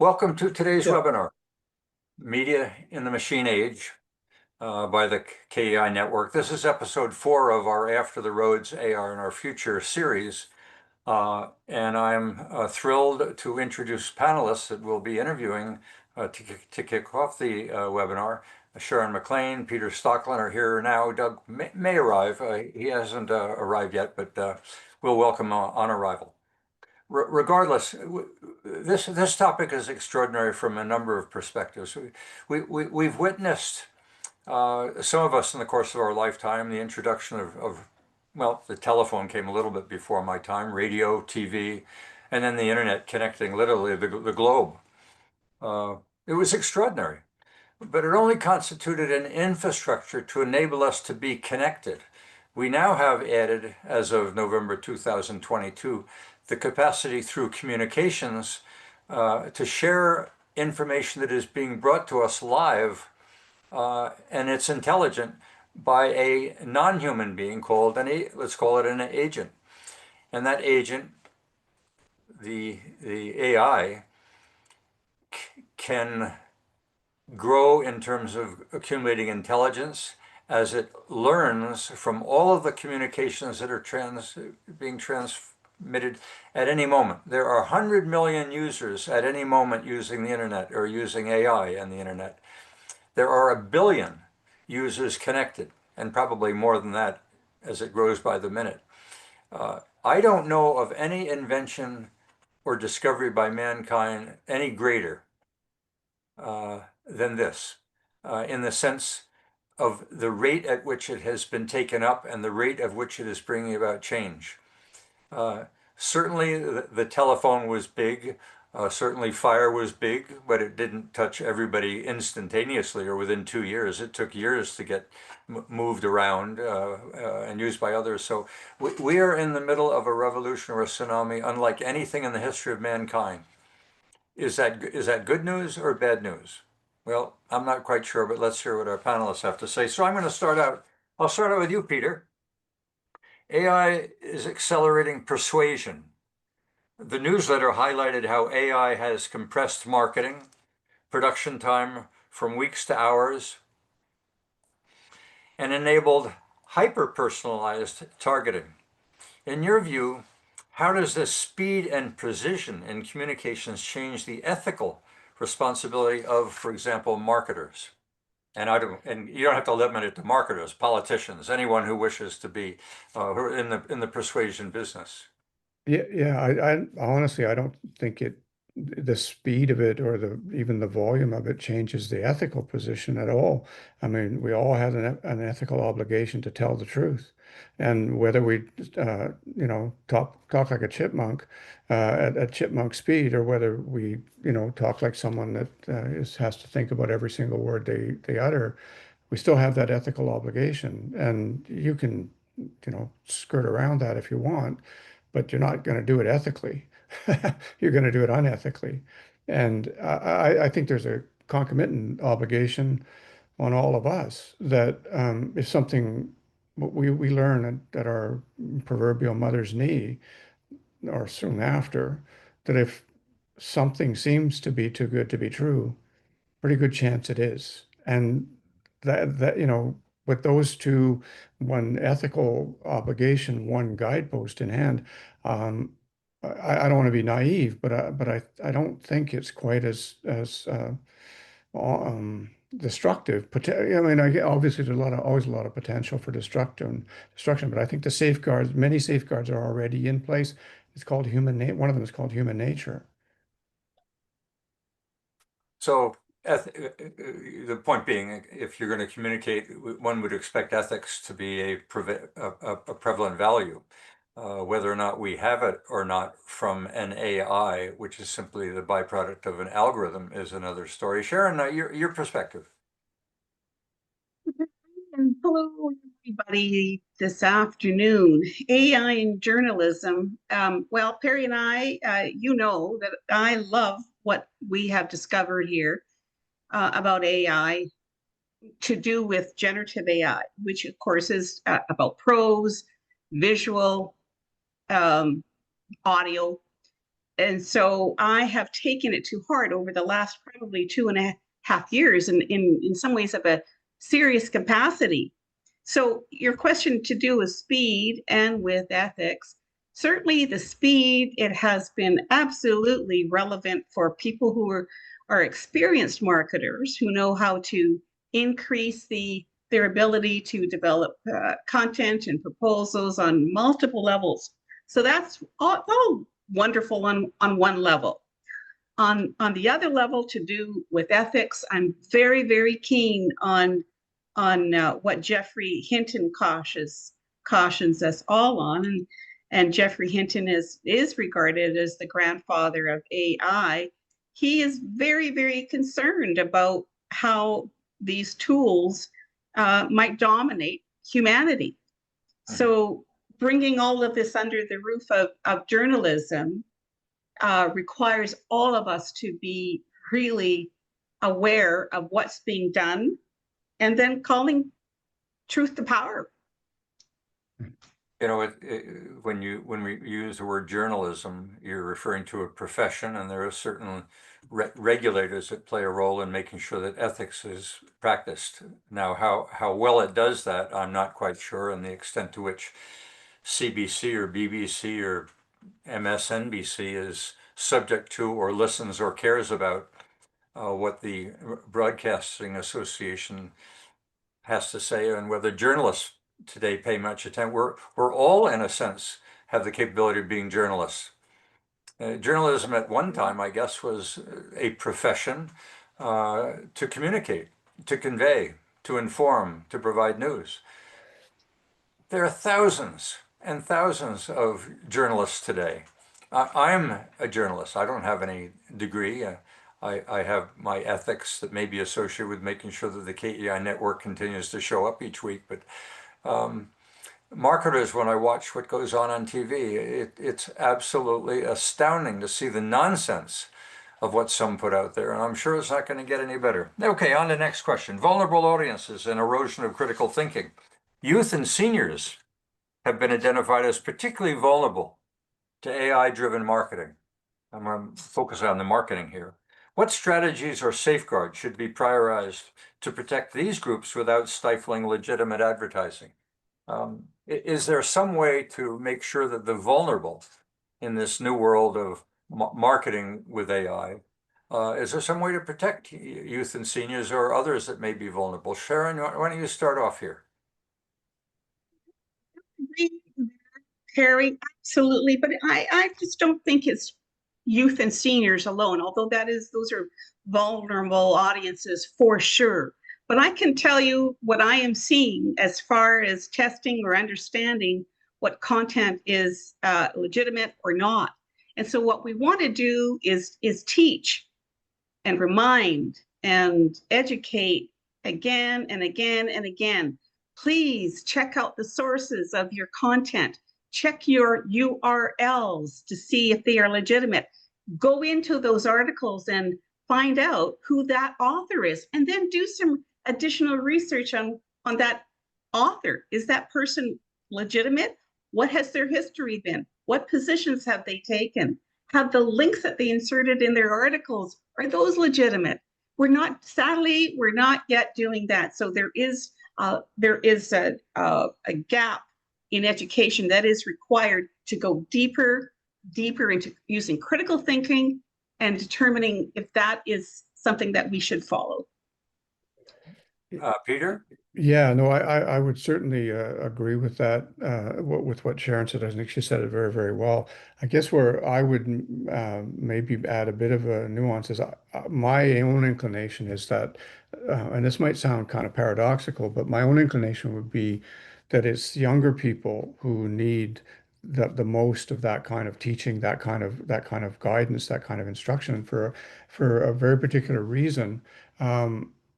Welcome to today's Yeah. webinar, Media in the Machine Age, by the KEI Network. This is episode 4 of our After the Roads, AR in Our Future series. And I'm thrilled to introduce panelists that we'll be interviewing to kick off the webinar. Sharon, MacLean, Peter Stockland are here now. Doug may arrive. He hasn't arrived yet, but we'll welcome on arrival. Regardless, this topic is extraordinary from a number of perspectives. We've witnessed, some of us in the course of our lifetime, the introduction well, the telephone came a little bit before my time, radio, TV, and then the internet connecting literally the globe. It was extraordinary, but it only constituted an infrastructure to enable us to be connected. We now have added, as of November 2022, the capacity through communications to share information that is being brought to us live, and it's intelligent by a non-human being called let's call it an agent. And that agent, the AI, can grow in terms of accumulating intelligence as it learns from all of the communications that are being transmitted at any moment. There are 100 million users at any moment using the internet or using AI and the internet. There are 1 billion users connected, and probably more than that as it grows by the minute. I don't know of any invention or discovery by mankind any greater than this, in the sense of the rate at which it has been taken up and the rate at which it is bringing about change. Certainly the telephone was big, certainly fire was big, but it didn't touch everybody instantaneously or within 2 years. It took years to get moved around and used by others. So we are in the middle of a revolution or a tsunami unlike anything in the history of mankind. Is that good news or bad news? Well, I'm not quite sure, but let's hear what our panelists have to say. So I'm going to start out. I'll start out with you, Peter. AI is accelerating persuasion. The newsletter highlighted how AI has compressed marketing, production time from weeks to hours, and enabled hyper-personalized targeting. In your view, how does this speed and precision in communications change the ethical responsibility of, for example, marketers? And you don't have to limit it to marketers, politicians, anyone who wishes to be who are in the persuasion business. Yeah. I honestly, I don't think the speed of it or even the volume of it changes the ethical position at all. I mean, we all have an ethical obligation to tell the truth, and whether we, talk like a chipmunk at chipmunk speed, or whether we, talk like someone that has to think about every single word they utter, we still have that ethical obligation, and you can, skirt around that if you want, but you're not going to do it ethically. You're going to do it unethically. And I think there's a concomitant obligation on all of us that if something we learn at our proverbial mother's knee or soon after, that if something seems to be too good to be true, pretty good chance it is. And that with those two, one ethical obligation, one guidepost in hand, I don't want to be naive, but I don't think it's quite as destructive. I mean, obviously there's always a lot of potential for destruction, but I think many safeguards are already in place. It's called one of them is called human nature. So the point being, if you're going to communicate, one would expect ethics to be a prevalent value. Whether or not we have it or not from an AI, which is simply the byproduct of an algorithm, is another story. Sharon, your perspective. And hello, everybody, this afternoon. AI in journalism. Well, Perry and I, that I love what we have discovered here about AI to do with generative AI, which of course is about prose, visual, audio, And so I have taken it to heart over the last probably 2.5 years, and in some ways of a serious capacity. So your question to do with speed and with ethics, certainly the speed, it has been absolutely relevant for people who are experienced marketers who know how to increase their ability to develop content and proposals on multiple levels. So that's all wonderful on one level. On the other level, to do with ethics, I'm very, very keen on what Geoffrey Hinton cautions us all on. And Geoffrey Hinton is regarded as the grandfather of AI. He is very, very concerned about how these tools might dominate humanity. So bringing all of this under the roof of journalism requires all of us to be really aware of what's being done and then calling truth to power. You know, when we use the word journalism, you're referring to a profession, and there are certain regulators that play a role in making sure that ethics is practiced. Now, how well it does that, I'm not quite sure, and the extent to which CBC or BBC or MSNBC is subject to or listens or cares about what the Broadcasting Association has to say, and whether journalists today pay much attention. We're all, in a sense, have the capability of being journalists. Journalism at one time, I guess, was a profession to communicate, to convey, to inform, to provide news. There are thousands and thousands of journalists today. I'm a journalist. I don't have any degree. I have my ethics that may be associated with making sure that the KEI network continues to show up each week. But marketers, when I watch what goes on TV, it's absolutely astounding to see the nonsense of what some put out there. And I'm sure it's not going to get any better. Okay, on to the next question. Vulnerable audiences and erosion of critical thinking. Youth and seniors have been identified as particularly vulnerable to AI-driven marketing. I'm going to focus on the marketing here. What strategies or safeguards should be prioritized to protect these groups without stifling legitimate advertising? Is there some way to make sure that the vulnerable in this new world of marketing with AI, is there some way to protect youth and seniors or others that may be vulnerable? Sharon, why don't you start off here? Harry, absolutely. But I just don't think it's youth and seniors alone, although those are vulnerable audiences for sure. But I can tell you what I am seeing as far as testing or understanding what content is legitimate or not. And so what we want to do is teach and remind and educate again and again and again. Please check out the sources of your content. Check your URLs to see if they are legitimate. Go into those articles and find out who that author is, and then do some additional research on that author. Is that person legitimate? What has their history been? What positions have they taken? Have the links that they inserted in their articles, are those legitimate? Sadly, we're not yet doing that. So there is a gap in education that is required to go deeper into using critical thinking and determining if that is something that we should follow. Peter? Yeah, no, I would certainly agree with that, with what Sharon said. I think she said it very, very well. I guess where I would maybe add a bit of a nuance is my own inclination is that, and this might sound kind of paradoxical, but my own inclination would be that it's younger people who need the most of that kind of teaching, that kind of guidance, that kind of instruction for a very particular reason.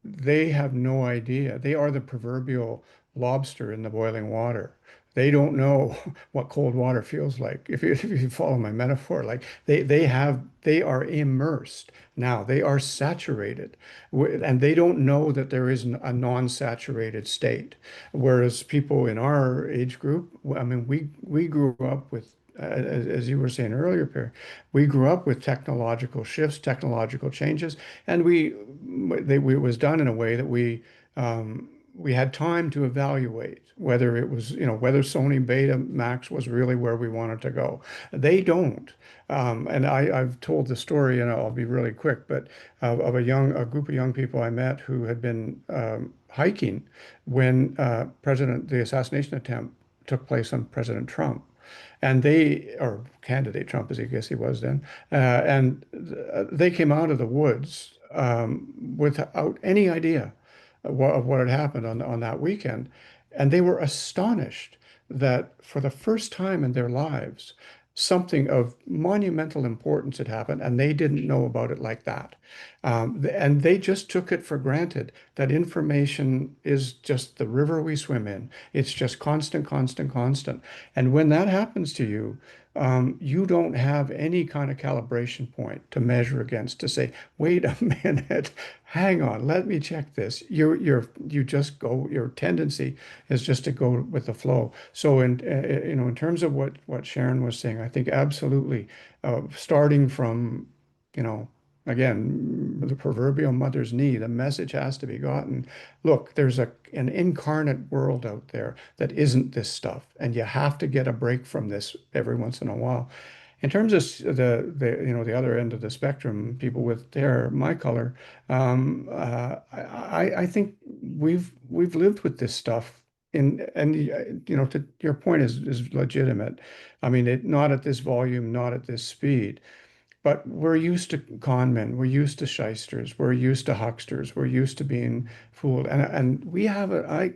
They have no idea. They are the proverbial lobster in the boiling water. They don't know what cold water feels like. If you follow my metaphor, like they are immersed now. They are saturated, and they don't know that there is a non-saturated state. Whereas people in our age group, I mean, we grew up with as you were saying earlier, Perry, we grew up with technological shifts, technological changes, and it was done in a way that we had time to evaluate whether it was, whether Sony Betamax was really where we wanted to go. They don't. And I've told the story, and I'll be really quick, but of a group of young people I met who had been hiking when the assassination attempt took place on President Trump. And or candidate Trump, as I guess he was then, and they came out of the woods without any idea of what had happened on that weekend. And they were astonished that for the first time in their lives, something of monumental importance had happened, and they didn't know about it like that. And they just took it for granted that information is just the river we swim in. It's just constant, constant, constant. And when that happens to you, you don't have any kind of calibration point to measure against to say, wait a minute, hang on, let me check this. You just go, your tendency is just to go with the flow. So in terms of what Sharon was saying, I think absolutely, starting from, you know, again, the proverbial mother's knee, the message has to be gotten. Look, there's an incarnate world out there that isn't this stuff, and you have to get a break from this every once in a while. In terms of the other end of the spectrum, people with my color, I think we've lived with this stuff and to your point is legitimate. I mean, not at this volume, not at this speed. But we're used to con men, we're used to shysters, we're used to hucksters, we're used to being fooled. And I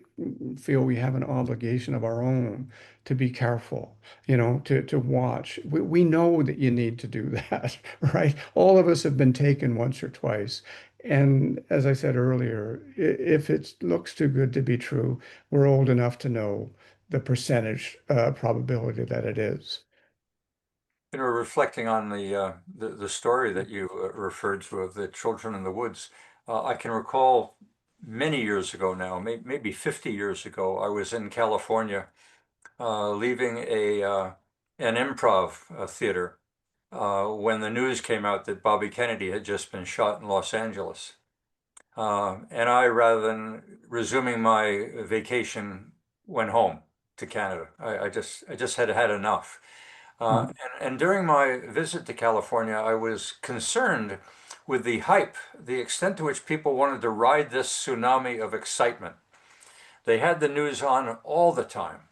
feel we have an obligation of our own to be careful, to watch. We know that you need to do that, right? All of us have been taken once or twice. And as I said earlier, if it looks too good to be true, we're old enough to know the percentage probability that it is. Reflecting on the story that you referred to of the children in the woods, I can recall many years ago now, maybe 50 years ago, I was in California, leaving an improv theater when the news came out that Bobby Kennedy had just been shot in Los Angeles. And I, rather than resuming my vacation, went home to Canada. I just had had enough. And during my visit to California, I was concerned with the hype, the extent to which people wanted to ride this tsunami of excitement. They had the news on all the time.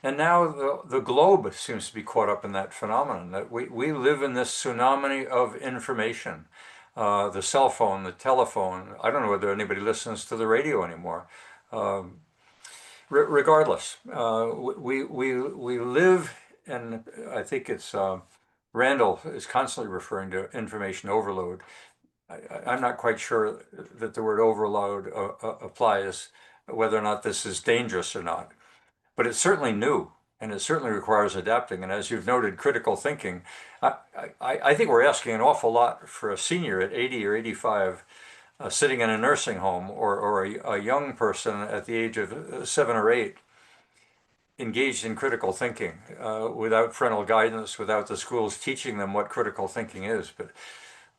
And now the globe seems to be caught up in that phenomenon, that we live in this tsunami of information. The cell phone, the telephone, I don't know whether anybody listens to the radio anymore. Regardless, we live, and I think it's Randall is constantly referring to information overload. I'm not quite sure that the word overload applies, whether or not this is dangerous or not. But it's certainly new, and it certainly requires adapting. And as you've noted, critical thinking, I think we're asking an awful lot for a senior at 80 or 85 sitting in a nursing home, or a young person at the age of 7 or 8 engaged in critical thinking without parental guidance, without the schools teaching them what critical thinking is. But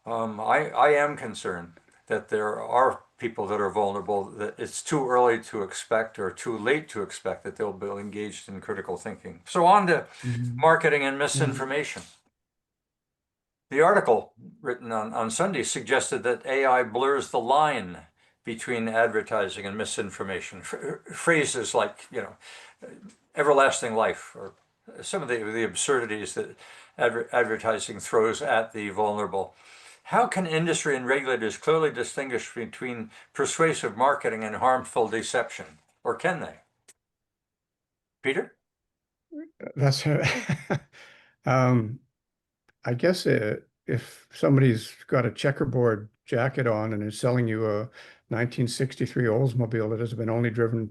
I am concerned that there are people that are vulnerable, that it's too early to expect or too late to expect that they'll be engaged in critical thinking. So on to Mhm. marketing and Mhm. misinformation. The article written on Sunday suggested that AI blurs the line between advertising and misinformation. Phrases like, everlasting life, or some of the absurdities that advertising throws at the vulnerable. How can industry and regulators clearly distinguish between persuasive marketing and harmful deception? Or can they? Peter? That's um, I guess if somebody's got a checkerboard jacket on and is selling you a 1963 Oldsmobile that has been only driven,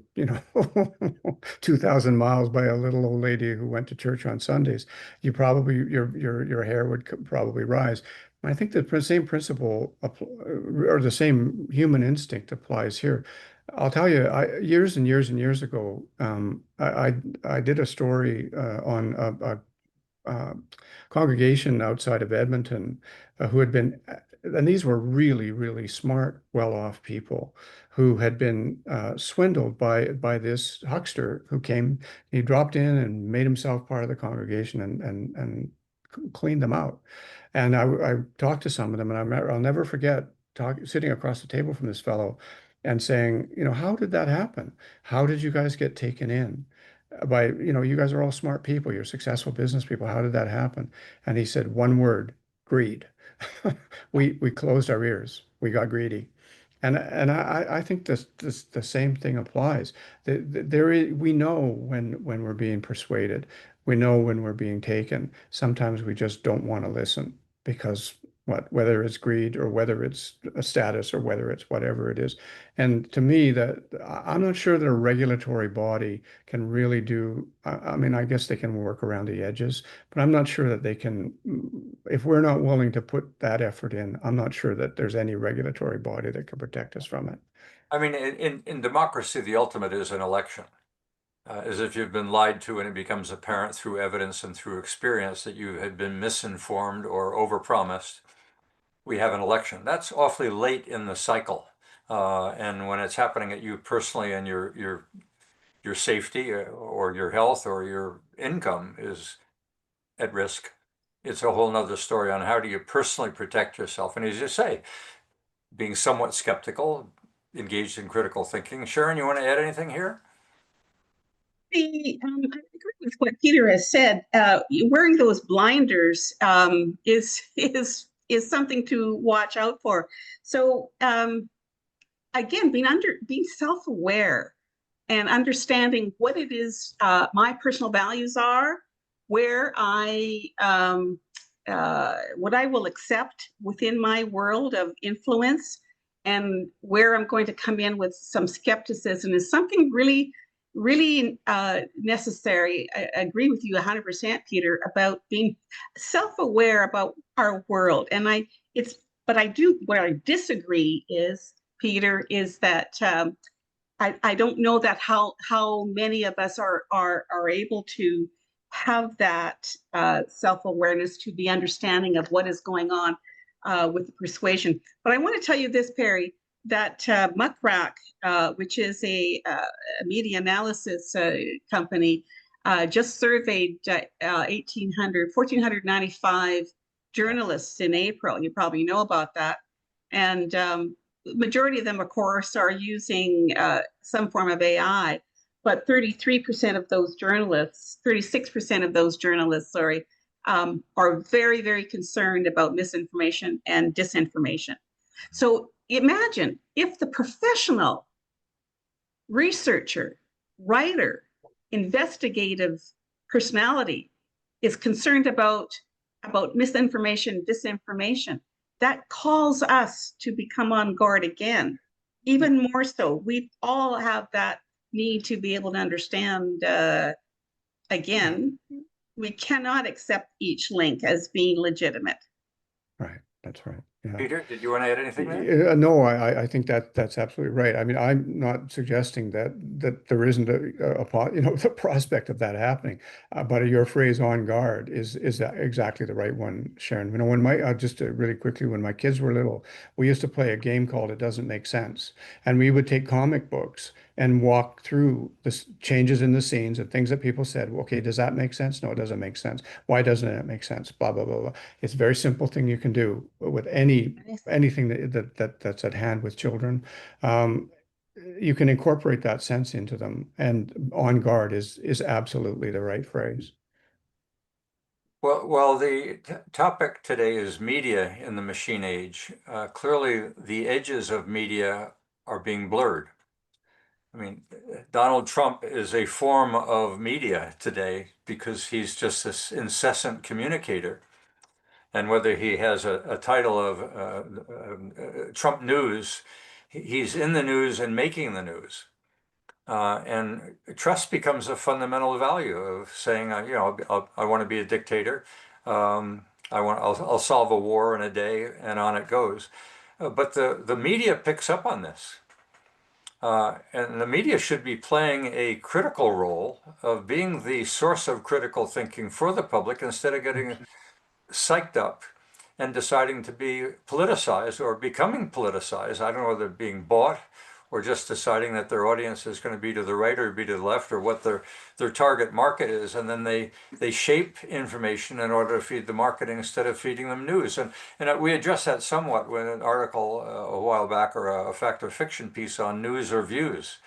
2,000 miles by a little old lady who went to church on Sundays, your hair would probably rise. I think the same principle or the same human instinct applies here. I'll tell you, years and years and years ago, I did a story on congregation outside of Edmonton who had been, and these were really, really smart, well-off people who had been swindled by this huckster who came. He dropped in and made himself part of the congregation and cleaned them out. And I talked to some of them, and I'll never forget sitting across the table from this fellow and saying, how did that happen? How did you guys get taken in? You guys are all smart people. You're successful business people. How did that happen? And he said one word, greed. We closed our ears. We got greedy. And I think the same thing applies. We know when we're being persuaded. We know when we're being taken. Sometimes we just don't want to listen because whether it's greed or whether it's a status or whether it's whatever it is. And to me, I'm not sure that a regulatory body can really do. I mean, I guess they can work around the edges, but I'm not sure that they can. If we're not willing to put that effort in, I'm not sure that there's any regulatory body that can protect us from it. I mean, in democracy, the ultimate is an election. As if you've been lied to and it becomes apparent through evidence and through experience that you had been misinformed or overpromised, we have an election. That's awfully late in the cycle. And when it's happening at you personally and your safety or your health or your income is at risk, it's a whole nother story on how do you personally protect yourself. And as you say, being somewhat skeptical, engaged in critical thinking. Sharon, you want to add anything here? I agree with what Peter has said. Wearing those blinders is something to watch out for. So again, being self-aware and understanding what it is my personal values are, where what I will accept within my world of influence, and where I'm going to come in with some skepticism is something really, really necessary. I agree with you 100%, Peter, about being self-aware about our world. And what I disagree is, Peter, is that I don't know that how many of us are able to have that self-awareness, to be understanding of what is going on with the persuasion. But I want to tell you this, Perry, that Muckrack, which is a media analysis company, just surveyed 1,495 journalists in April. You probably know about that. And the majority of them, of course, are using some form of AI, but 33% of those journalists, 36% of those journalists, sorry, are very, very concerned about misinformation and disinformation. So imagine if the professional researcher, writer, investigative personality is concerned about misinformation, disinformation. That calls us to become on guard again, even more so. We all have that need to be able to understand, again, we cannot accept each link as being legitimate. Right. That's right. Yeah. Peter, did you want to add anything there? No, I think that's absolutely right. I mean, I'm not suggesting that there isn't the prospect of that happening. But your phrase "on guard" is that exactly the right one, Sharon. When just really quickly, when my kids were little, we used to play a game called "It Doesn't Make Sense," and we would take comic books and walk through the changes in the scenes and things that people said. Well, okay, does that make sense? No, it doesn't make sense. Why doesn't it make sense? Blah blah blah blah. It's a very simple thing you can do with anything that's at hand with children. You can incorporate that sense into them, and "on guard" is absolutely the right phrase. Well, the topic today is media in the machine age. Clearly, the edges of media are being blurred. I mean, Donald Trump is a form of media today because he's just this incessant communicator. And whether he has a title of Trump News, he's in the news and making the news. And trust becomes a fundamental value of saying, I want to be a dictator. I'll solve a war in a day, and on it goes. But the media picks up on this. And the media should be playing a critical role of being the source of critical thinking for the public instead of getting psyched up and deciding to be politicized or becoming politicized. I don't know whether being bought or just deciding that their audience is going to be to the right or be to the left or what their target market is. And then they shape information in order to feed the marketing instead of feeding them news. And we addressed that somewhat with an article a while back or a fact or fiction piece on news or views.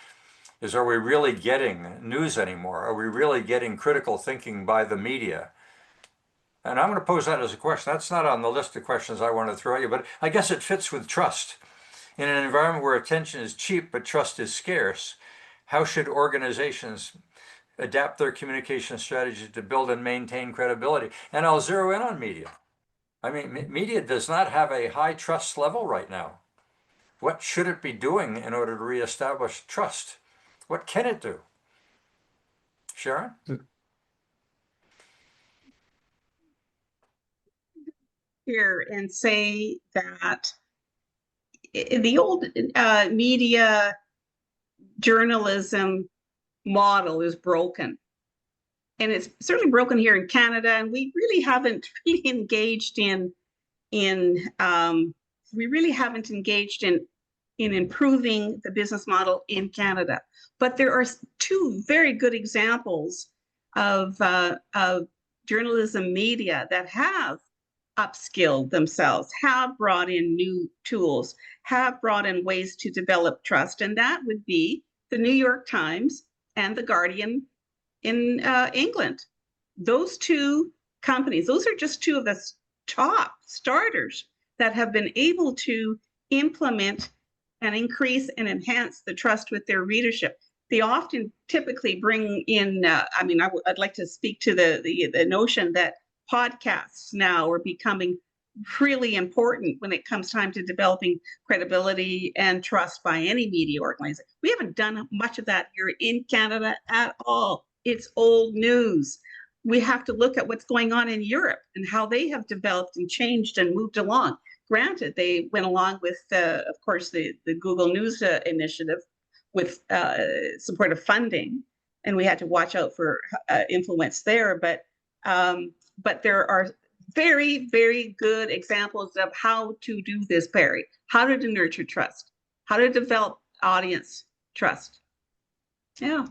Are we really getting news anymore? Are we really getting critical thinking by the media? And I'm going to pose that as a question. That's not on the list of questions I want to throw at you, but I guess it fits with trust. In an environment where attention is cheap but trust is scarce, how should organizations adapt their communication strategies to build and maintain credibility? And I'll zero in on media. I mean, media does not have a high trust level right now. What should it be doing in order to reestablish trust? What can it do? Sharon? Here and say that the old media journalism model is broken. And it's certainly broken here in Canada, and we really haven't really engaged in improving the business model in Canada. But there are two very good examples of journalism media that have upskilled themselves, have brought in new tools, have brought in ways to develop trust, and that would be the New York Times and the Guardian in England. Those two companies, those are just two of the top starters that have been able to implement and increase and enhance the trust with their readership. They often typically bring in, I'd like to speak to the notion that podcasts now are becoming really important when it comes time to developing credibility and trust by any media organization. We haven't done much of that here in Canada at all. It's old news. We have to look at what's going on in Europe and how they have developed and changed and moved along. Granted, they went along with, of course, the Google News initiative with supportive funding, and we had to watch out for influence there. But there are very, very good examples of how to do this, Perry. How to nurture trust, how to develop audience trust. Yeah.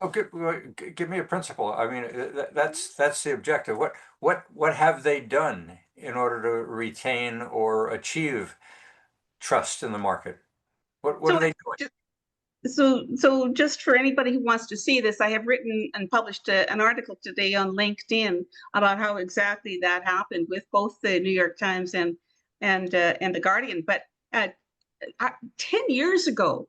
Oh, give me a principle. I mean, that's the objective. What have they done in order to retain or achieve trust in the market? What are they doing? So just for anybody who wants to see this, I have written and published an article today on LinkedIn about how exactly that happened with both the New York Times and the Guardian. But 10 years ago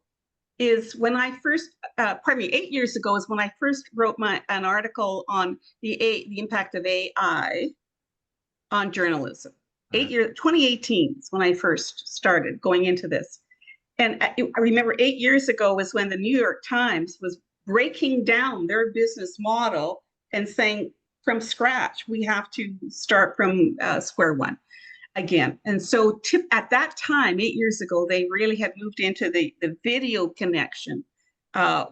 is when I first, 8 years ago is when I first wrote an article on the impact of AI on journalism. 2018 is when I first started going into this. And I remember 8 years ago was when the New York Times was breaking down their business model and saying, from scratch, we have to start from square one again. And so at that time, 8 years ago, they really had moved into the video connection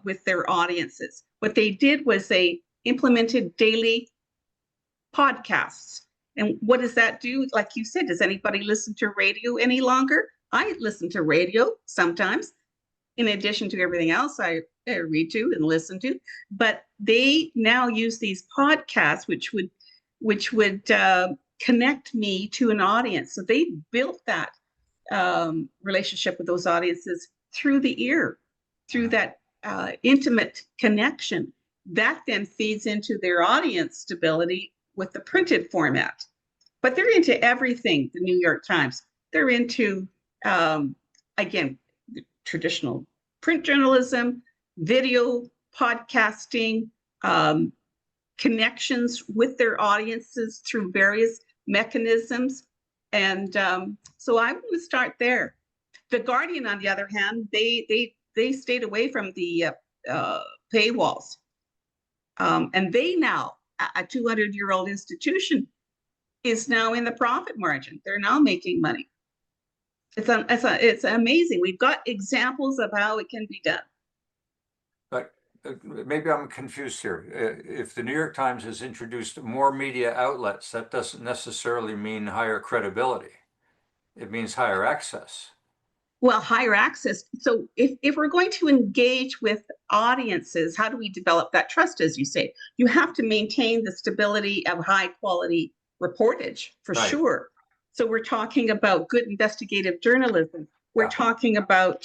with their audiences. What they did was they implemented daily podcasts. And what does that do? Like you said, does anybody listen to radio any longer? I listen to radio sometimes, in addition to everything else I read to and listen to. But they now use these podcasts, which would connect me to an audience. So they built that relationship with those audiences through the ear, through that intimate connection. That then feeds into their audience stability with the printed format. But they're into everything, the New York Times. They're into again, traditional print journalism, video, podcasting, connections with their audiences through various mechanisms. And so I'm going to start there. The Guardian, on the other hand, they stayed away from the paywalls. And they now, a 200-year-old institution, is now in the profit margin. They're now making money. It's amazing. We've got examples of how it can be done. But maybe I'm confused here. If the New York Times has introduced more media outlets, that doesn't necessarily mean higher credibility. It means higher access. Well, higher access. So if we're going to engage with audiences, how do we develop that trust, as you say? You have to maintain the stability of high quality reportage for Right. sure. So we're talking about good investigative journalism. We're Yeah. talking about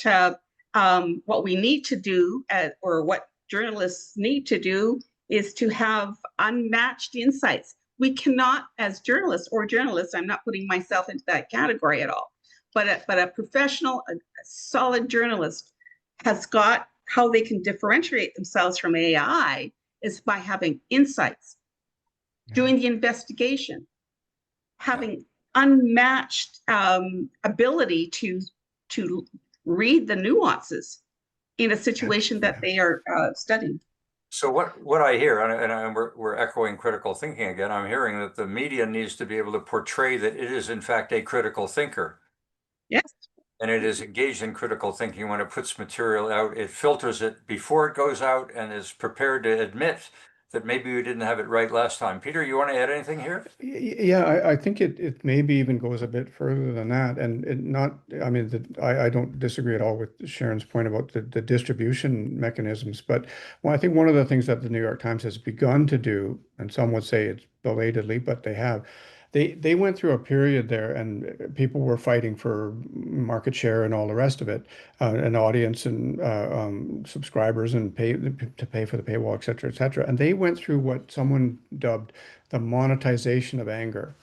what we need to do, or what journalists need to do, is to have unmatched insights. We cannot, as journalists, I'm not putting myself into that category at all, but a professional, a solid journalist has got how they can differentiate themselves from AI is by having insights, doing the investigation, having unmatched ability to read the nuances in a situation that they are studying. So what I hear, and we're echoing critical thinking again, I'm hearing that the media needs to be able to portray that it is in fact a critical thinker. Yes. And it is engaged in critical thinking when it puts material out. It filters it before it goes out and is prepared to admit that maybe we didn't have it right last time. Peter, you want to add anything here? Yeah, I think it maybe even goes a bit further than that. And it not, I mean, I don't disagree at all with Sharon's point about the distribution mechanisms. But well, I think one of the things that the New York Times has begun to do, and some would say it's belatedly, but they have, they went through a period there and people were fighting for market share and all the rest of it, an audience and subscribers and pay to pay for the paywall, et cetera, et cetera. And they went through what someone dubbed the monetization of anger.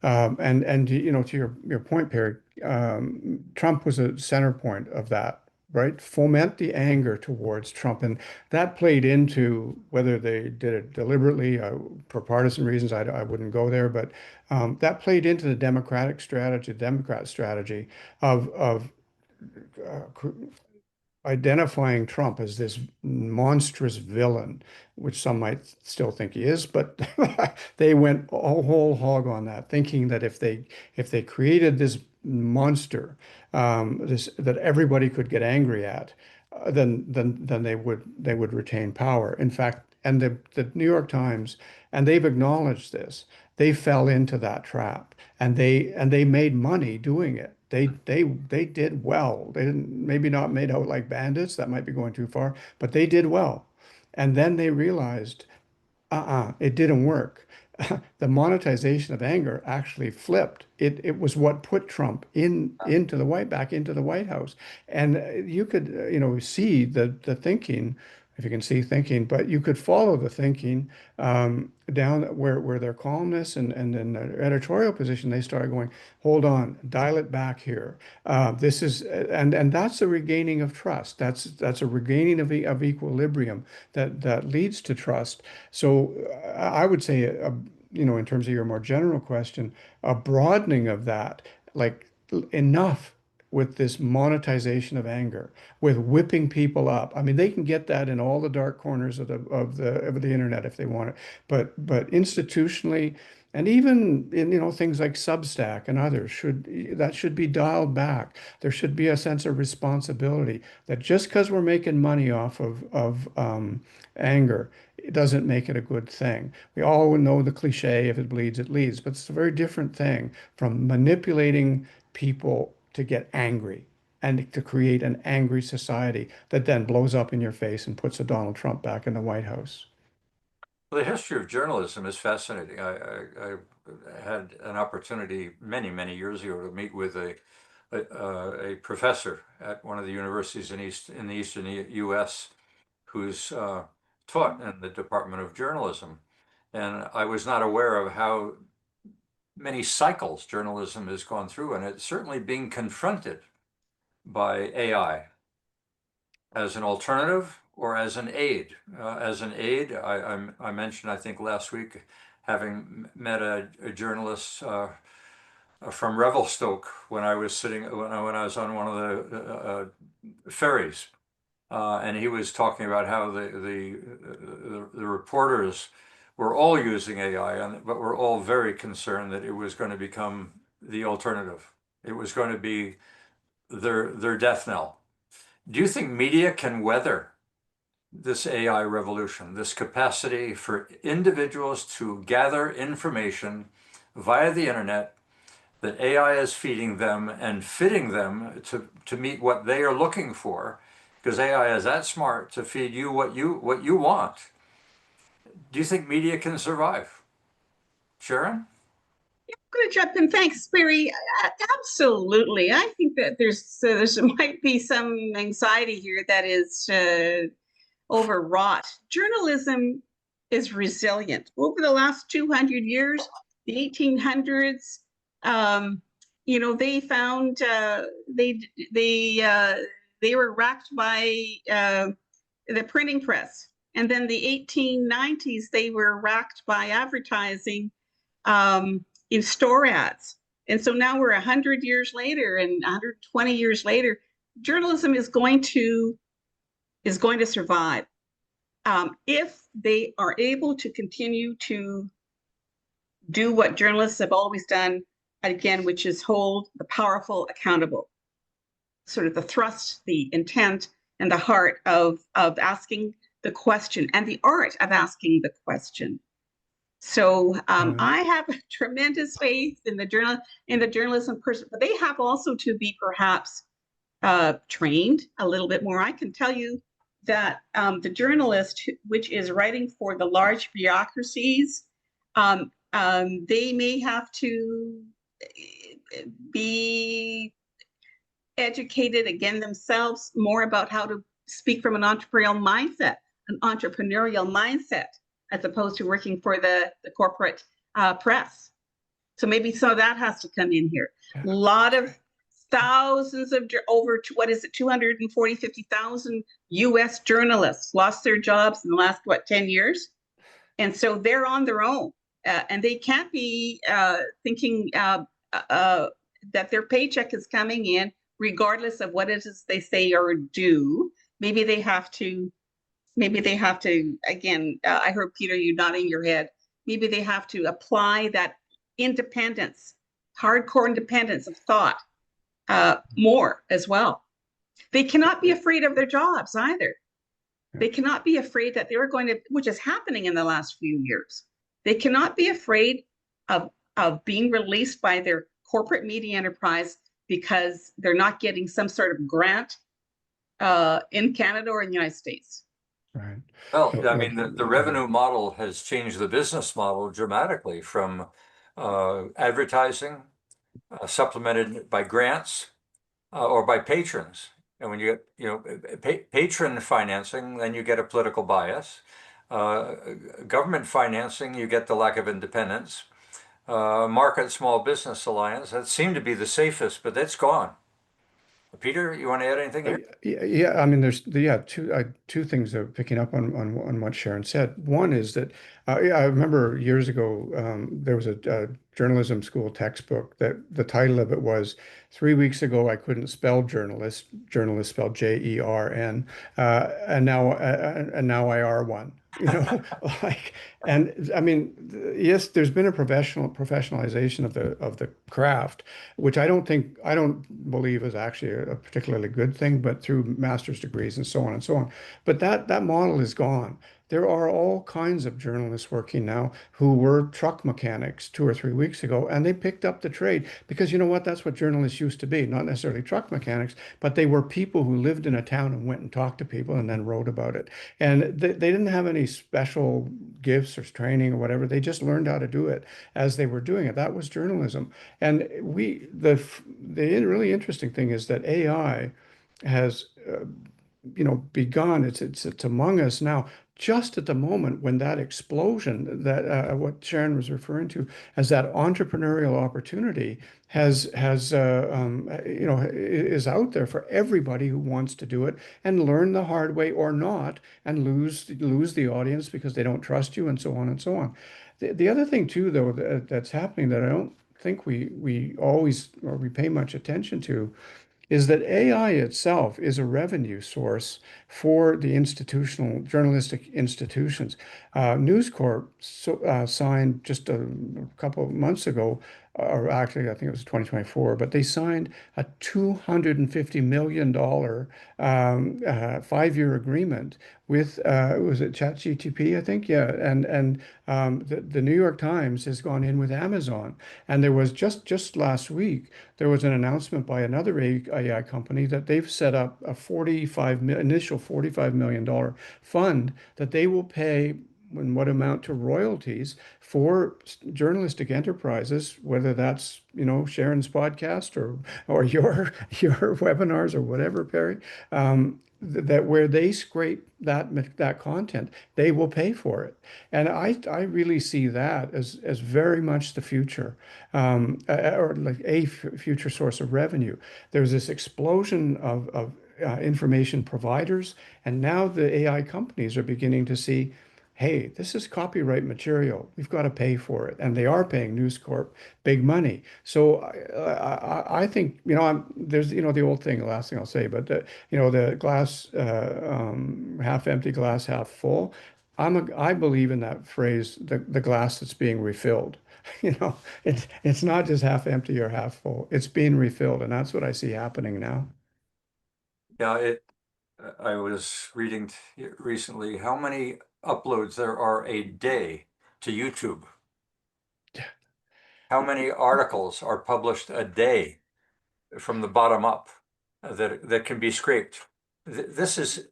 And you know, to your point, Perry, Trump was a center point of that, right? Foment the anger towards Trump, and that played into whether they did it deliberately for partisan reasons. I wouldn't go there, but that played into the Democrat strategy of identifying Trump as this monstrous villain, which some might still think he is, but they went whole hog on that, thinking that if they created this monster, this that everybody could get angry at, then they would retain power. In fact, and the New York Times, and they've acknowledged this, they fell into that trap, and they made money doing it. They did well. They didn't maybe not made out like bandits. That might be going too far, but they did well. And then they realized, it didn't work. The monetization of anger actually flipped. It was what put Trump back into the White House. And you could see the thinking, if you can see thinking, but you could follow the thinking down where their columnists and in their editorial position, they started going, hold on, dial it back here. This is and that's a regaining of trust. That's a regaining of equilibrium that leads to trust. So I would say, in terms of your more general question, a broadening of that, like enough with this monetization of anger, with whipping people up. I mean, they can get that in all the dark corners of the internet if they want it, but institutionally, and even in things like Substack and others, should be dialed back. There should be a sense of responsibility that just because we're making money off of anger, it doesn't make it a good thing. We all know the cliche, if it bleeds, it leads, but it's a very different thing from manipulating people to get angry and to create an angry society that then blows up in your face and puts a Donald Trump back in the White House. The history of journalism is fascinating. I had an opportunity many years ago to meet with a professor at one of the universities in the eastern U.S. who's taught in the Department of Journalism, and I was not aware of how many cycles journalism has gone through, and it's certainly being confronted by AI as an alternative or as an aid. As an aid, I mentioned, I think last week, having met a journalist from Revelstoke when I was when I was on one of the ferries, and he was talking about how the reporters were all using AI, but were all very concerned that it was going to become the alternative. It was going to be their death knell. Do you think media can weather this AI revolution, this capacity for individuals to gather information via the internet that AI is feeding them and fitting them to meet what they are looking for? Because AI is that smart to feed you what you want. Do you think media can survive? Sharon? I'm going to jump in. Thanks, Barry. Absolutely. I think that there's might be some anxiety here that is overwrought. Journalism is resilient. Over the last 200 years, the 1800s, they found they were wrecked by the printing press, and then the 1890s they were racked by advertising in store ads. And so now we're 100 years later and 120 years later, journalism is going to survive if they are able to continue to do what journalists have always done, again, which is hold the powerful accountable. Sort of the thrust, the intent, and the heart of asking the question and the art of asking the question. So I have tremendous faith in the journalism person, but they have also to be perhaps trained a little bit more. I can tell you that the journalist, which is writing for the large bureaucracies, they may have to be educated again themselves more about how to speak from an entrepreneurial mindset, as opposed to working for the corporate press. So maybe some of that has to come in here. A lot of thousands of over, what is it, 50,000 US journalists lost their jobs in the last, 10 years? And so they're on their own. And they can't be thinking that their paycheck is coming in regardless of what it is they say or do. Maybe they have to, again, I heard Peter, you nodding your head. Maybe they have to apply that independence, hardcore independence of thought more as well. They cannot be afraid of their jobs either. They cannot be afraid that they're going to, which is happening in the last few years. They cannot be afraid of being released by their corporate media enterprise because they're not getting some sort of grant in Canada or in the United States. Right. Well, I mean, the revenue model has changed the business model dramatically from advertising supplemented by grants or by patrons. And when you get, patron financing, then you get a political bias. Government financing, you get the lack of independence. Market Small Business Alliance, that seemed to be the safest, but that's gone. Peter, you want to add anything here? Yeah, I mean, there's two things that are picking up on what Sharon said. One is that I remember years ago there was a journalism school textbook that the title of it was 3 weeks ago I couldn't spell journalist. Journalist spelled Jern, and now I are one. And I mean, yes, there's been a professionalization of the craft, which I don't believe is actually a particularly good thing, but through master's degrees and so on and so on. But that model is gone. There are all kinds of journalists working now who were truck mechanics 2 or 3 weeks ago, and they picked up the trade because you know what? That's what journalists used to be, not necessarily truck mechanics, but they were people who lived in a town and went and talked to people and then wrote about it. And they didn't have any special gifts or training or whatever. They just learned how to do it as they were doing it. That was journalism. And the really interesting thing is that AI has begun. It's among us now, just at the moment when that explosion, that what Sharon was referring to as that entrepreneurial opportunity is out there for everybody who wants to do it and learn the hard way or not and lose the audience because they don't trust you and so on and so on. The other thing too, though, that's happening that I don't think we always or we pay much attention to is that AI itself is a revenue source for the institutional journalistic institutions. News Corp signed just a couple of months ago or actually, I think it was 2024, but they signed a $250 million 5-year agreement with, was it ChatGPT, I think? Yeah. And the New York Times has gone in with Amazon. And there was just last week, there was an announcement by another AI company that they've set up a initial $45 million fund that they will pay in what amount to royalties for journalistic enterprises, whether that's, Sharon's podcast or your webinars or whatever, Perry, that where they scrape that content, they will pay for it. And I really see that as very much the future, or like a future source of revenue. There's this explosion of information providers, and now the AI companies are beginning to see, hey, this is copyright material. We've got to pay for it. And they are paying News Corp big money. So I think, there's, the old thing, the last thing I'll say, but, the glass, half empty, glass half full. I believe in that phrase, the glass that's being refilled. It's not just half empty or half full. It's being refilled. And that's what I see happening now. Yeah, I was reading recently how many uploads there are a day to YouTube. How many articles are published a day from the bottom up that can be scraped? This is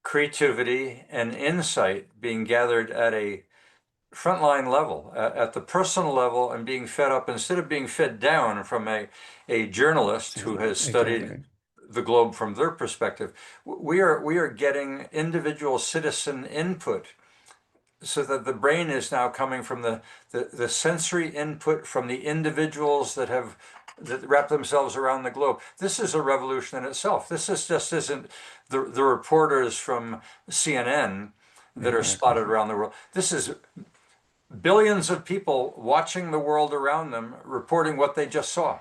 creativity and insight being gathered at a frontline level, at the personal level, and being fed up instead of being fed down from a journalist who has studied Exactly. the globe from their perspective. We are getting individual citizen input, so that the brain is now coming from the sensory input from the individuals that wrap themselves around the globe. This is a revolution in itself. This isn't the reporters from CNN that are Exactly. spotted around the world. This is billions of people watching the world around them, reporting what they just saw.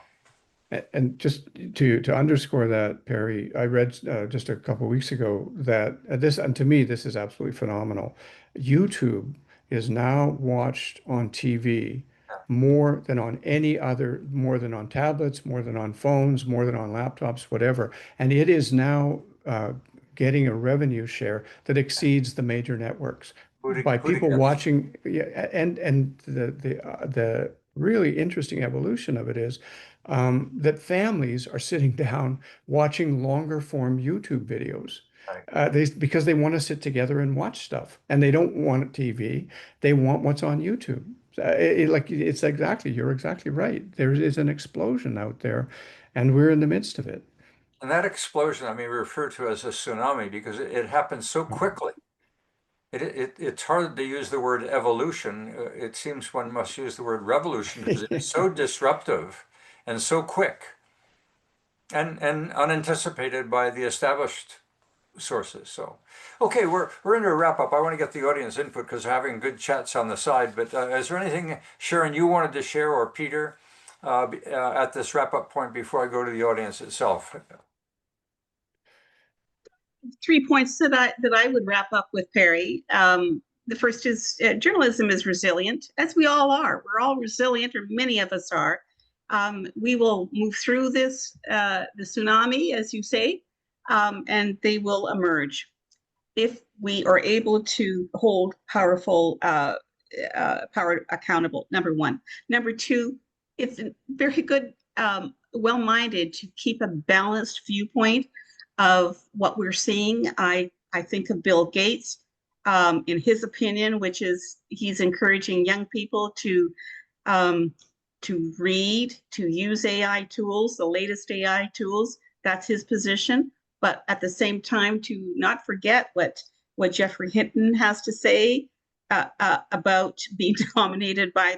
And just to underscore that, Perry, I read just a couple of weeks ago that and to me, this is absolutely phenomenal. YouTube is now watched on TV more than on any other, more than on tablets, more than on phones, more than on laptops, whatever. And it is now getting a revenue share that exceeds the major networks by Who'd have people guessed? watching. Yeah, and the really interesting evolution of it is that families are sitting down watching longer form YouTube videos. Right. Because they want to sit together and watch stuff, and they don't want TV. They want what's on YouTube. You're exactly right. There is an explosion out there, and we're in the midst of it. And that explosion, I mean, we refer to as a tsunami because it happens so quickly. It's hard to use the word evolution. It seems one must use the word revolution because it is so disruptive and so quick and unanticipated by the established sources. So, okay, we're into a wrap up. I want to get the audience input because we're having good chats on the side. But is there anything, Sharon, you wanted to share, or Peter, at this wrap up point before I go to the audience itself? 3 points that I would wrap up with, Perry. The first is journalism is resilient, as we all are. We're all resilient, or many of us are. We will move through this, the tsunami, as you say, and they will emerge if we are able to hold power accountable, number one. Number two, it's very good, well-minded to keep a balanced viewpoint of what we're seeing. I think of Bill Gates, in his opinion, which is he's encouraging young people to read, to use AI tools, the latest AI tools. That's his position. But at the same time, to not forget what Geoffrey Hinton has to say about being dominated by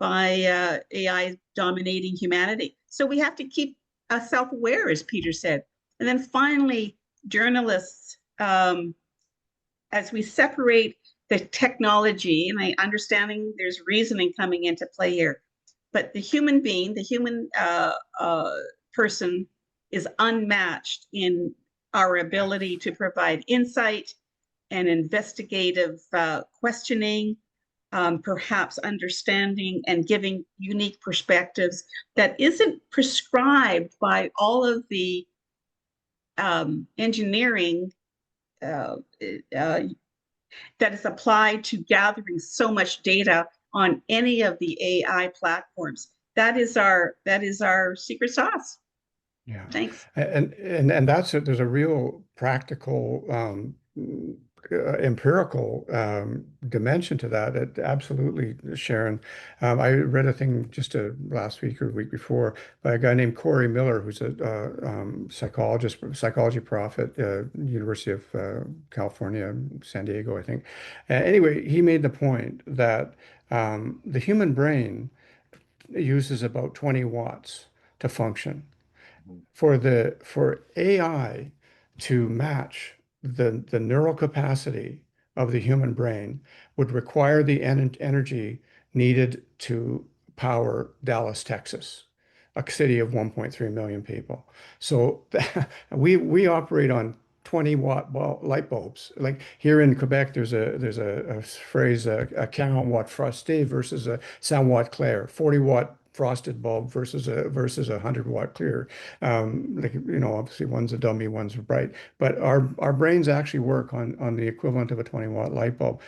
AI dominating humanity. So we have to keep self-aware, as Peter said. And then finally, journalists, as we separate the technology, and I understanding there's reasoning coming into play here, but the human being, the human person is unmatched in our ability to provide insight and investigative questioning, perhaps understanding and giving unique perspectives that isn't prescribed by all of the engineering uh, uh, that is applied to gathering so much data on any of the AI platforms. That is our secret sauce. Yeah. Thanks. And that's there's a real practical empirical dimension to that. Absolutely, Sharon. I read a thing just last week or the week before by a guy named Corey Miller, who's a psychology prof at University of California, San Diego, I think. Anyway, he made the point that the human brain uses about 20 watts to function. For AI to match the neural capacity of the human brain would require the energy needed to power Dallas, Texas, a city of 1.3 million people. So we operate on 20-watt light bulbs. Like here in Quebec, there's a phrase, a 40 watt frosté versus a 100 watt clair, 40-watt frosted bulb versus a 100-watt clear. Like, obviously one's a dummy, one's bright, but our brains actually work on the equivalent of a 20-watt light bulb.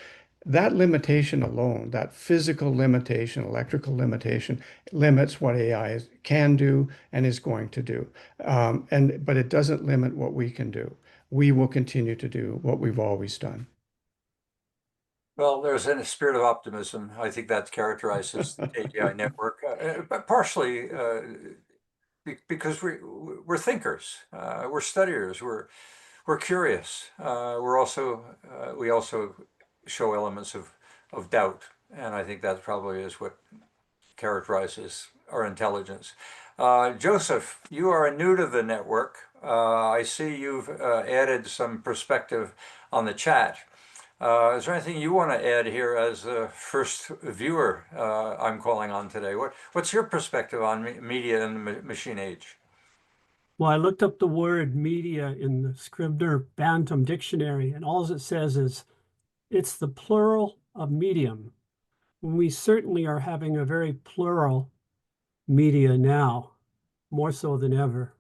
That limitation alone, that physical limitation, electrical limitation, limits what AI can do and is going to do. But it doesn't limit what we can do. We will continue to do what we've always done. Well, there's a spirit of optimism. I think that characterizes the KGI network, but partially because we're thinkers, we're studiers, we're curious. We also show elements of doubt, and I think that probably is what characterizes our intelligence. Joseph, you are new to the network. I see you've added some perspective on the chat. Is there anything you want to add here as the first viewer I'm calling on today? What's your perspective on media in the machine age? Well, I looked up the word media in the Scribner Bantam Dictionary, and all it says is it's the plural of medium. We certainly are having a very plural media now, more so than ever.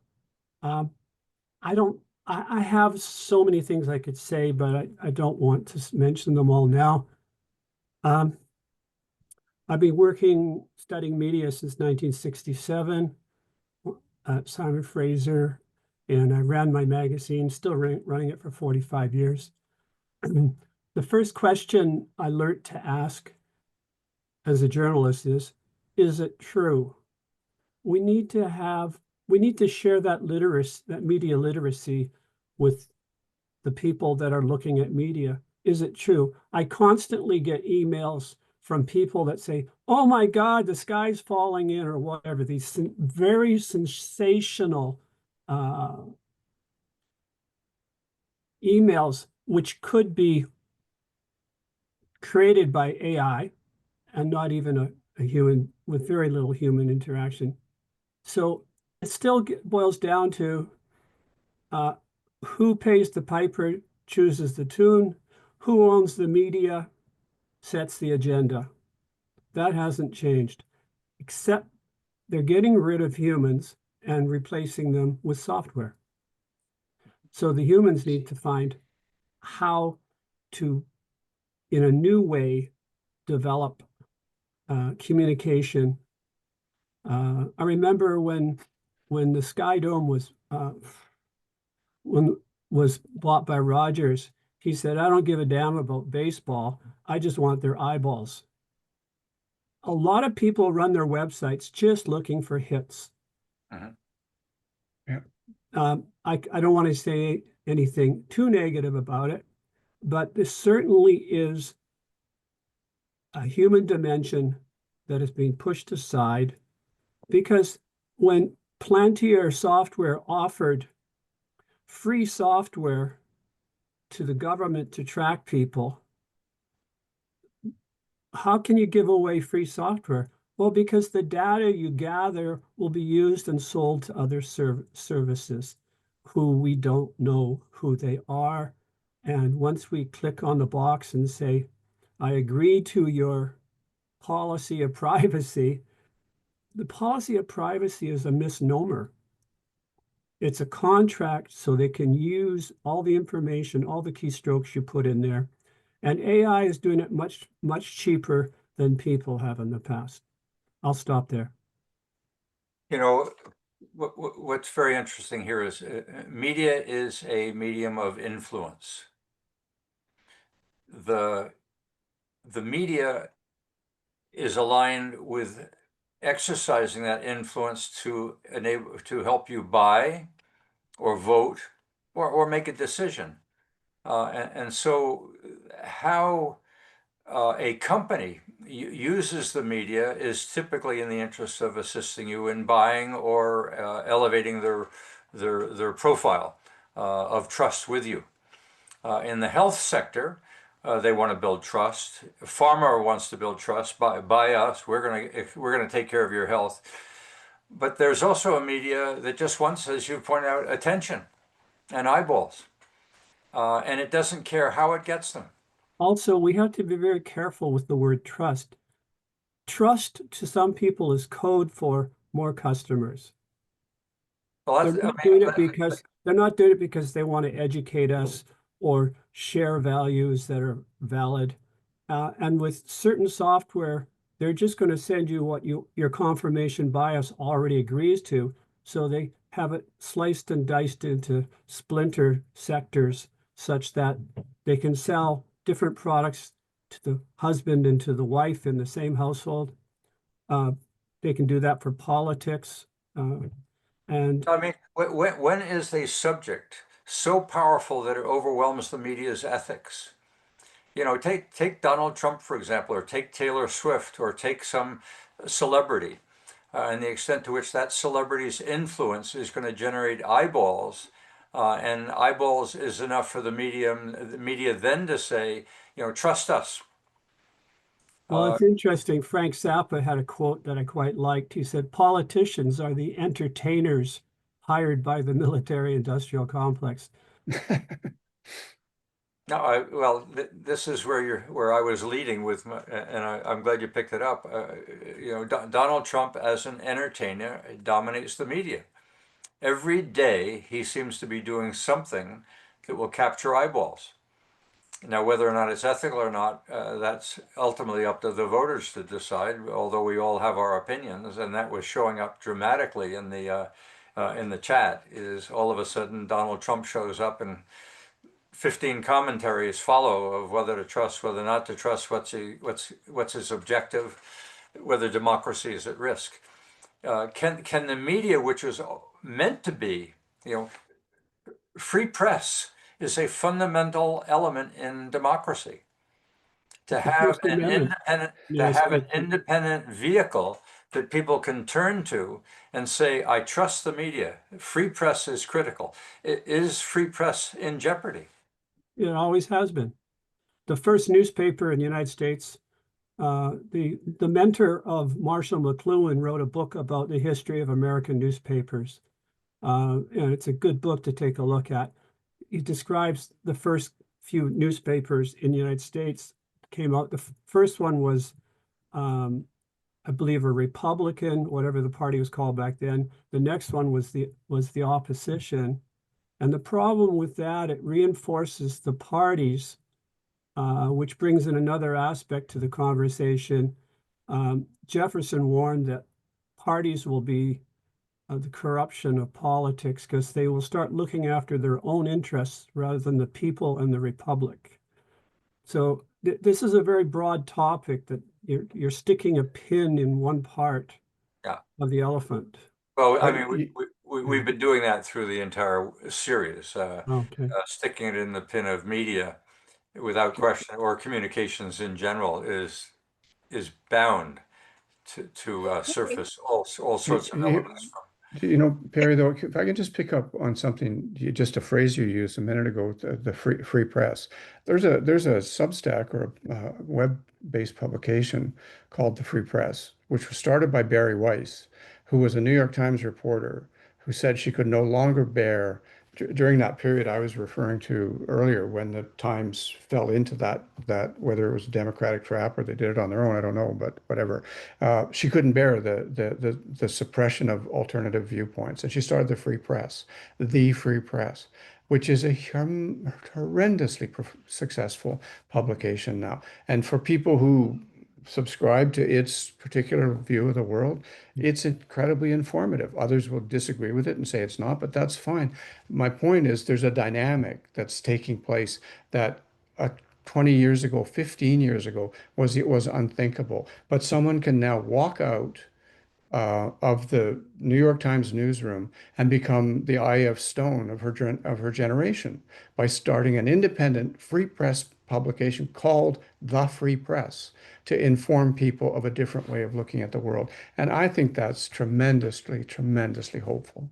I have so many things I could say, but I don't want to mention them all now. I've been studying media since 1967 at Simon Fraser, and I ran my magazine, still running it for 45 years. The first question I learned to ask as a journalist is it true? We need to share that media literacy with the people that are looking at media. Is it true? I constantly get emails from people that say, oh my God, the sky's falling in, or whatever, these very sensational emails, which could be created by AI and not even a human, with very little human interaction. So it still boils down to who pays the piper, chooses the tune, who owns the media, sets the agenda. That hasn't changed, except they're getting rid of humans and replacing them with software. So the humans need to find how to, in a new way, develop communication. I remember when the Sky Dome was bought by Rogers, he said, I don't give a damn about baseball. I just want their eyeballs. A lot of people run their websites just looking for hits. Uh-huh. Yeah. I don't want to say anything too negative about it, but this certainly is a human dimension that is being pushed aside, because when Plantier Software offered free software to the government to track people, how can you give away free software? Well, because the data you gather will be used and sold to other services who we don't know who they are. And once we click on the box and say, I agree to your policy of privacy. The policy of privacy is a misnomer. It's a contract so they can use all the information, all the keystrokes you put in there. And AI is doing it much, much cheaper than people have in the past. I'll stop there. You know, what's very interesting here is media is a medium of influence. The media is aligned with exercising that influence to help you buy or vote or make a decision. And so how a company uses the media is typically in the interest of assisting you in buying or elevating their profile of trust with you. In the health sector, they want to build trust. Pharma wants to build trust by us. We're gonna take care of your health. But there's also a media that just wants, as you point out, attention and eyeballs, and it doesn't care how it gets them. Also, we have to be very careful with the word trust. Trust to some people is code for more customers. Well, They're not doing it because they want to educate us or share values that are valid. And with certain software, they're just going to send you what your confirmation bias already agrees to. So they have it sliced and diced into splinter sectors such that they can sell different products to the husband and to the wife in the same household. They can do that for politics. And I mean, when is a subject so powerful that it overwhelms the media's ethics? You know, take Donald Trump, for example, or take Taylor Swift, or take some celebrity, and the extent to which that celebrity's influence is going to generate eyeballs, and eyeballs is enough for the media then to say, you know, trust us. well, it's interesting. Frank Zappa had a quote that I quite liked. He said, "Politicians are the entertainers hired by the military-industrial complex." No, well, this is where I was leading with, and I'm glad you picked it up. You know, Donald Trump as an entertainer dominates the media. Every day he seems to be doing something that will capture eyeballs. Now, whether or not it's ethical or not, that's ultimately up to the voters to decide. Although we all have our opinions, and that was showing up dramatically in the chat. Is all of a sudden Donald Trump shows up and 15 commentaries follow of whether to trust, whether not to trust, what's his objective, whether democracy is at risk. Can the media, which was meant to be, you know, free press is a fundamental element in democracy. To have an independent vehicle that people can turn to and say, I trust the media. Free press is critical. Is free press in jeopardy? It always has been. The first newspaper in the United States, the mentor of Marshall MacLuhan wrote a book about the history of American newspapers. And it's a good book to take a look at. He describes the first few newspapers in the United States came out. The first one was, I believe, a Republican, whatever the party was called back then. The next one was the opposition. And the problem with that, it reinforces the parties, which brings in another aspect to the conversation. Jefferson warned that parties will be the corruption of politics because they will start looking after their own interests rather than the people and the republic. So this is a very broad topic that you're sticking a pin in one part of the elephant. Well, I mean, we've been doing that through the entire series, Okay. sticking it in the pin of media without question, or communications in general, is bound to surface all sorts of elements from. You know, Perry, though, if I can just pick up on something, just a phrase you used a minute ago, the free press. There's a Substack or a web-based publication called the Free Press, which was started by Barry Weiss, who was a New York Times reporter, who said she could no longer bear during that period I was referring to earlier, when the Times fell into that whether it was a Democratic trap or they did it on their own, I don't know, but whatever. She couldn't bear the suppression of alternative viewpoints, and she started the Free Press, which is a horrendously successful publication now. And for people who subscribe to its particular view of the world, it's incredibly informative. Others will disagree with it and say it's not, but that's fine. My point is there's a dynamic that's taking place that 20 years ago, 15 years ago was unthinkable. But someone can now walk out of the New York Times newsroom and become the eye of stone of her generation by starting an independent free press publication called The Free Press to inform people of a different way of looking at the world. And I think that's tremendously, tremendously hopeful.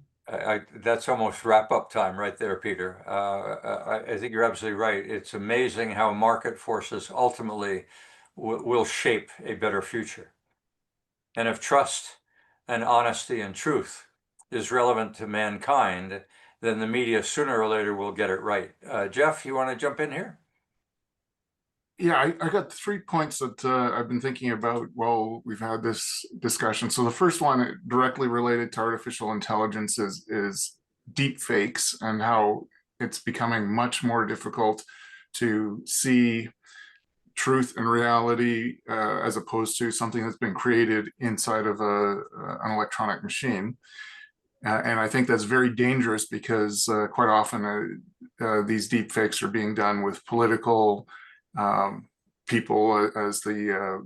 That's almost wrap up time right there, Peter. I think you're absolutely right. It's amazing how market forces ultimately will shape a better future. And if trust and honesty and truth is relevant to mankind, then the media sooner or later will get it right. Jeff, you want to jump in here? Yeah, I got 3 points that I've been thinking about while we've had this discussion. So the first one, directly related to artificial intelligence, is deep fakes and how it's becoming much more difficult to see truth and reality as opposed to something that's been created inside of an electronic machine. And I think that's very dangerous because quite often these deep fakes are being done with political people as the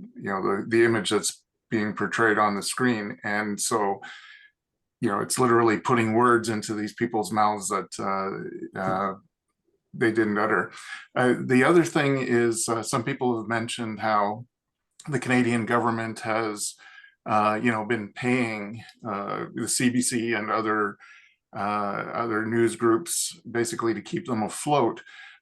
image that's being portrayed on the screen. And so, it's literally putting words into these people's mouths that they didn't utter. The other thing is some people have mentioned how the Canadian government has been paying the CBC and other news groups basically to keep them afloat.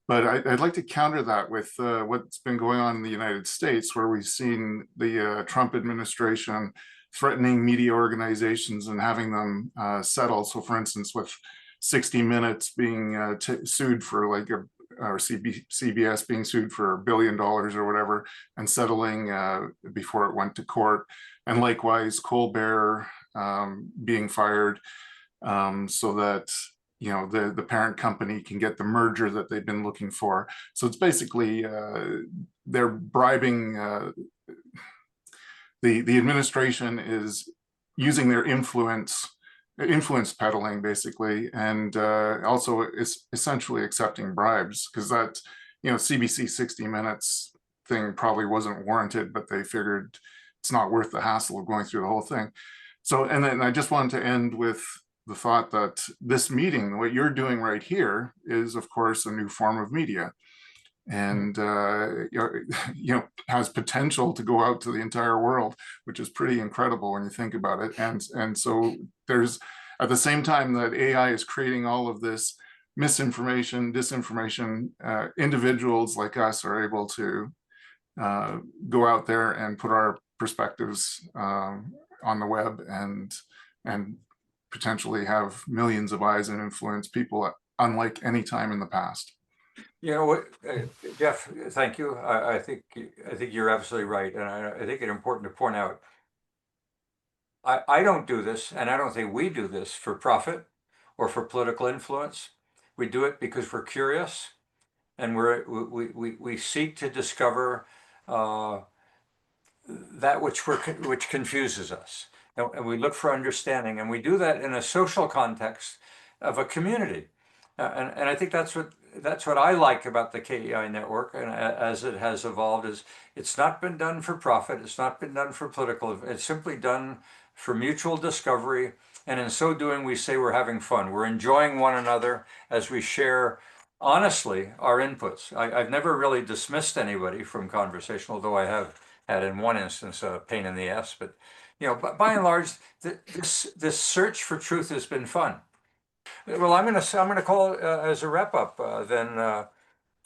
But I'd like to counter that with what's been going on in the United States, where we've seen the Trump administration threatening media organizations and having them settle. So, for instance, with 60 Minutes being sued for or CBS being sued for $1 billion or whatever, and settling before it went to court. And likewise, Colbert being fired so that the parent company can get the merger that they've been looking for. So it's basically they're bribing the administration is using their influence peddling basically, and also is essentially accepting bribes, because that CBC 60 Minutes thing probably wasn't warranted, but they figured it's not worth the hassle of going through the whole thing. So, and then I just wanted to end with the thought that this meeting, what you're doing right here, is of course a new form of media, and has potential to go out to the entire world, which is pretty incredible when you think about it. And so there's, at the same time that AI is creating all of this misinformation, disinformation, individuals like us are able to go out there and put our perspectives on the web and potentially have millions of eyes and influence people unlike any time in the past. You know what, Jeff, thank you. I think you're absolutely right. And I think it's important to point out, I don't do this, and I don't think we do this for profit or for political influence. We do it because we're curious, and we seek to discover that which confuses us. And we look for understanding, and we do that in a social context of a community. And I think that's what I like about the KEI network, and as it has evolved, is it's not been done for profit, it's not been done for political, it's simply done for mutual discovery. And in so doing, we say we're having fun. We're enjoying one another as we share honestly our inputs. I've never really dismissed anybody from conversation, although I have had in one instance a pain in the ass. But by and large, this search for truth has been fun. Well, I'm gonna call as a wrap up then.